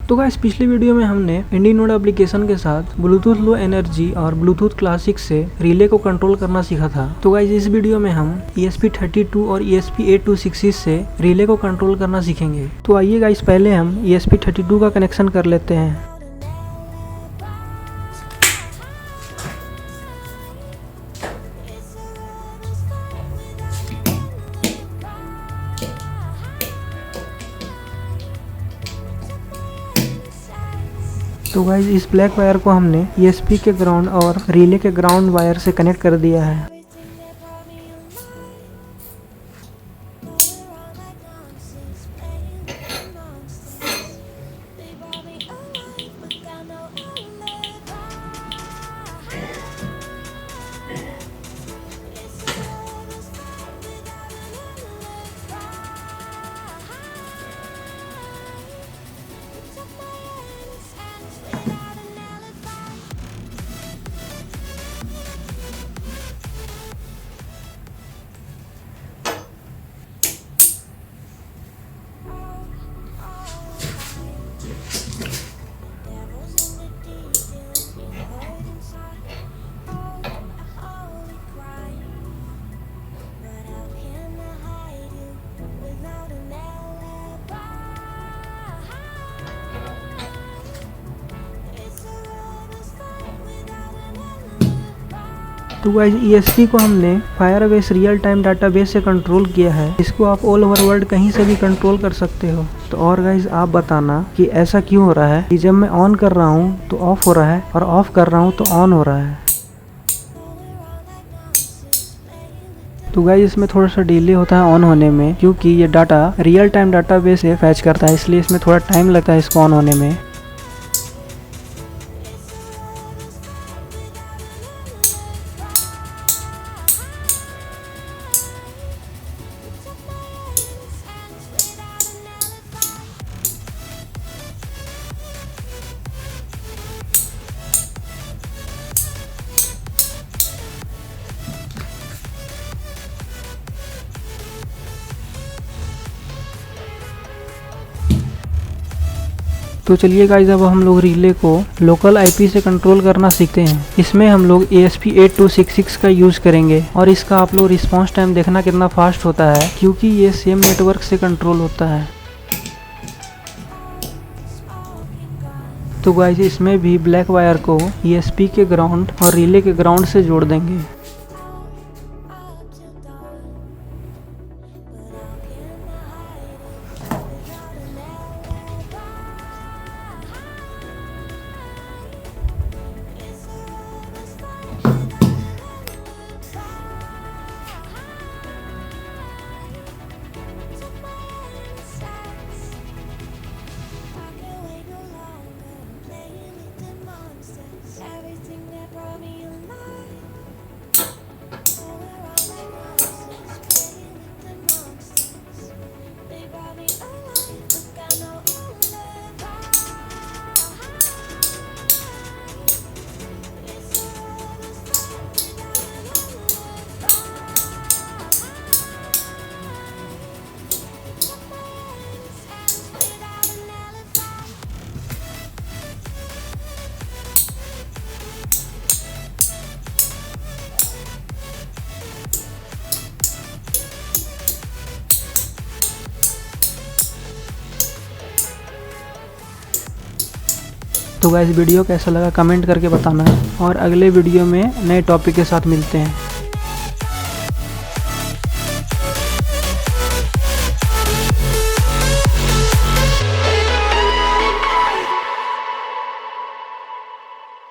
तो गाइस पिछली वीडियो में हमने IndyNode एप्लीकेशन के साथ ब्लूटूथ लो एनर्जी और ब्लूटूथ क्लासिक से रिले को कंट्रोल करना सीखा था। तो गाइस इस वीडियो में हम ESP32 और ESP8266 से रिले को कंट्रोल करना सीखेंगे। तो आइए गाइस पहले हम ESP32 का कनेक्शन कर लेते हैं। तो गाइस इस ब्लैक वायर को हमने ESP के ग्राउंड और रिले के ग्राउंड वायर से कनेक्ट कर दिया है। तो गाइस ESP को हमने फायरबेस रियल टाइम डाटाबेस से कंट्रोल किया है। इसको आप ऑल ओवर वर्ल्ड कहीं से भी कंट्रोल कर सकते हो। तो और गाइस आप बताना कि ऐसा क्यों हो रहा है कि जब मैं ऑन कर रहा हूँ तो ऑफ हो रहा है और ऑफ कर रहा हूँ तो ऑन हो रहा है। तो गाइस इसमें थोड़ा सा डिले होता है ऑन होने में, क्योंकि ये डाटा रियल टाइम डाटाबेस से फैच करता है, इसलिए इसमें थोड़ा टाइम लगता है इसको ऑन होने में। तो चलिए गाइस अब हम लोग रिले को लोकल IP से कंट्रोल करना सीखते हैं। इसमें हम लोग ESP8266 का यूज़ करेंगे और इसका आप लोग रिस्पांस टाइम देखना कितना फास्ट होता है, क्योंकि ये सेम नेटवर्क से कंट्रोल होता है। तो गाइस इसमें भी ब्लैक वायर को ESP के ग्राउंड और रिले के ग्राउंड से जोड़ देंगे। तो गाइस वीडियो कैसा लगा कमेंट करके बताना, और अगले वीडियो में नए टॉपिक के साथ मिलते हैं।